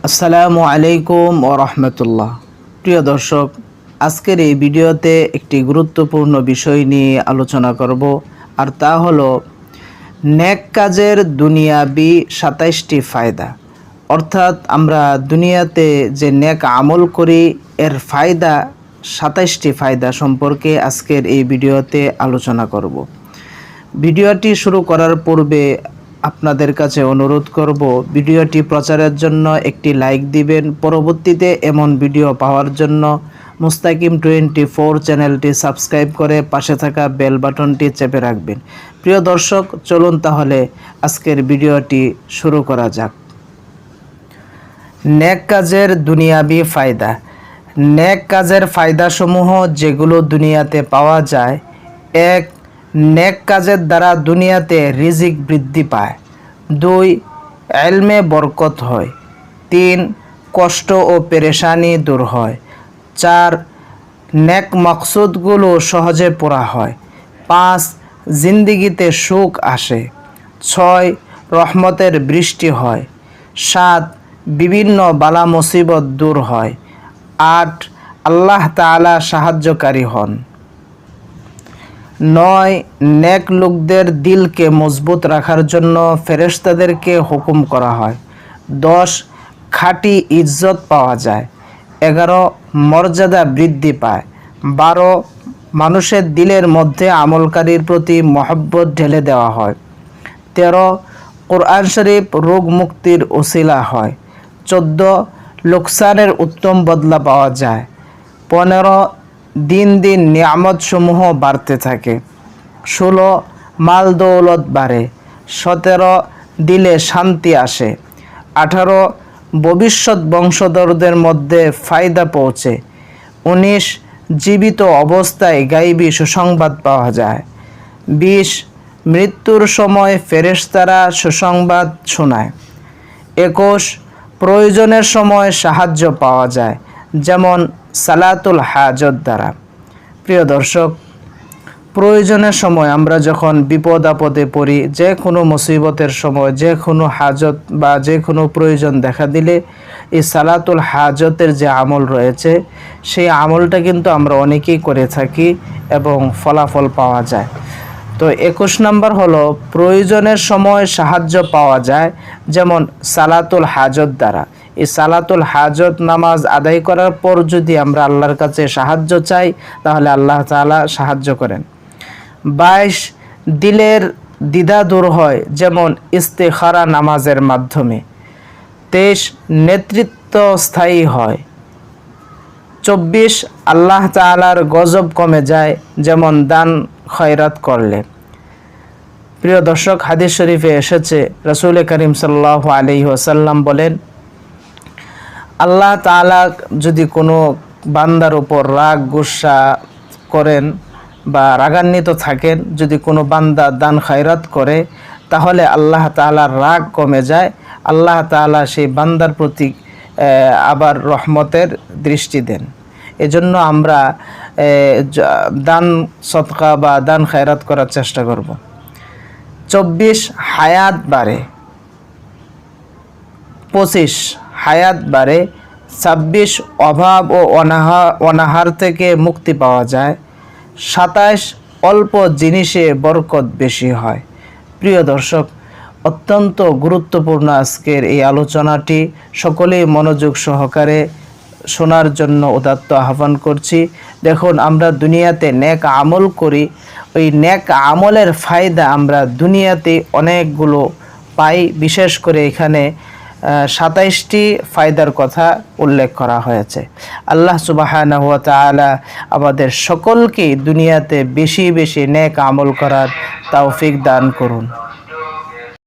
আসসালামু আলাইকুম ওয়া রাহমাতুল্লাহ। প্রিয় দর্শক, আজকের এই ভিডিওতে একটি গুরুত্বপূর্ণ বিষয় নিয়ে আলোচনা করব, আর তা হলো নেক কাজের দুনিয়াবি 27টি ফায়দা। অর্থাৎ আমরা দুনিয়াতে যে নেক আমল করি এর ফায়দা 27টি ফায়দা সম্পর্কে আজকের এই ভিডিওতে আলোচনা করব। ভিডিওটি শুরু করার পূর্বে আপনাদের কাছে অনুরোধ করব, ভিডিওটি প্রচারের জন্য একটি লাইক দিবেন। পরবর্তীতে এমন ভিডিও পাওয়ার জন্য মুস্তাকিম 24 চ্যানেলটি সাবস্ক্রাইব করে পাশে থাকা বেল বাটনটি চেপে রাখবেন। প্রিয় দর্শক, চলুন তাহলে আজকের ভিডিওটি শুরু করা যাক। নেক কাজের দুনিয়াবি ফায়দা। নেক কাজের ফায়দাসমূহ যেগুলো দুনিয়াতে পাওয়া যায়: এক, নেক কাজের দ্বারা দুনিয়াতে রিজিক বৃদ্ধি পায়। 2, ইলমে বরকত হয়। 3, কষ্ট ও পেরেশানি দূর হয়। 4, নেক মাকসুদগুলো সহজে পুরা হয়। 5, জিন্দিগিতে সুখ আসে। 6, রহমতের বৃষ্টি হয়। 7, বিভিন্ন বালা মুসিবত দূর হয়। 8, আল্লাহ তাআলা সাহায্যকারী হন। 9, নেক লোকদের দিলকে মজবুত রাখার জন্য ফেরেশতাদেরকে হুকুম করা হয়। 10, খাঁটি ইজ্জত পাওয়া যায়। 11, মর্যাদা বৃদ্ধি পায়। 12, মানুষের দিলের মধ্যে আমলকারীর প্রতি মহব্বত ঢেলে দেওয়া হয়। 13, কোরআন শরীফ রোগ মুক্তির ওসিলা হয়। 14, লোকসানের উত্তম বদলা পাওয়া যায়। 15, দিন দিন নিয়ামত সমূহ বাড়তে থাকে। 16, মাল দৌলত বাড়ে। 17, দিলে শান্তি আসে। 18, ভবিষ্যৎ বংশধরদের মধ্যে ফায়দা পৌঁছে। 19, জীবিত অবস্থায় গায়বী সুসংবাদ পাওয়া যায়। 20, মৃত্যুর সময় ফেরেশতারা সুসংবাদ শোনায়। 21, প্রয়োজনের সময় সাহায্য পাওয়া যায়, যেমন সালাতুল হাজত দ্বারা। প্রিয় দর্শক, প্রয়োজনের সময় আমরা যখন বিপদ আপদে পড়ি, যে কোনো মুসিবতের সময়, যে কোনো হাজত বা যে কোনো প্রয়োজন দেখা দিলে এই সালাতুল হাজতের যে আমল রয়েছে সেই আমলটা কিন্তু আমরা অনেকেই করে থাকি এবং ফলাফল পাওয়া যায়। তো 21 নম্বর হলো প্রয়োজনের সময় সাহায্য পাওয়া যায়, যেমন সালাতুল হাজত দ্বারা। এই সালাতুল হাজত নামাজ আদায় করার পর যদি আমরা আল্লাহর কাছে সাহায্য চাই তাহলে আল্লাহ তাআলা সাহায্য করেন। 22, দিলের দ্বিধা দূর হয়, যেমন ইস্তেখারা নামাজের মাধ্যমে। 23, নেতৃত্ব স্থায়ী হয়। 24, আল্লাহ তাআলার গজব কমে যায়, যেমন দান খয়রাত করলে। প্রিয় দর্শক, হাদিস শরীফে এসেছে, রাসূল করিম সাল্লাল্লাহু আলাইহি ওয়াসাল্লাম বলেন, আল্লাহ তাআলা যদি কোনো বান্দার উপর রাগ গুসা করেন বা রাগান্বিত থাকেন, যদি কোনো বান্দা দান খয়রাত করে তাহলে আল্লাহ তাআলার রাগ কমে যায়। আল্লাহ তাআলা সেই বান্দার প্রতি আবার রহমতের দৃষ্টি দেন। এজন্য আমরা দান সদকা বা দান খয়রাত করার চেষ্টা করব। 24, হায়াত বাড়ে। 25, হায়াত বাড়ে। 26, অভাব ও অনাহার থেকে মুক্তি পাওয়া যায়। 27, অল্প জিনিসে বরকত বেশি হয়। প্রিয় দর্শক, অত্যন্ত গুরুত্বপূর্ণ আজকের এই আলোচনাটি। সকলেই মনোযোগ সহকারে শোনার জন্য উদাত্ত আহ্বান করছি। দেখুন, আমরা দুনিয়াতে নেক আমল করি, ওই নেক আমলের ফায়দা আমরা দুনিয়াতে অনেকগুলো পাই। বিশেষ করে এখানে 27টি ফায়দার কথা উল্লেখ করা হয়েছে। আল্লাহ সুবহানাহু ওয়া তাআলা আমাদের সকলকে দুনিয়াতে বেশি বেশি নেক আমল করার তৌফিক দান করুন।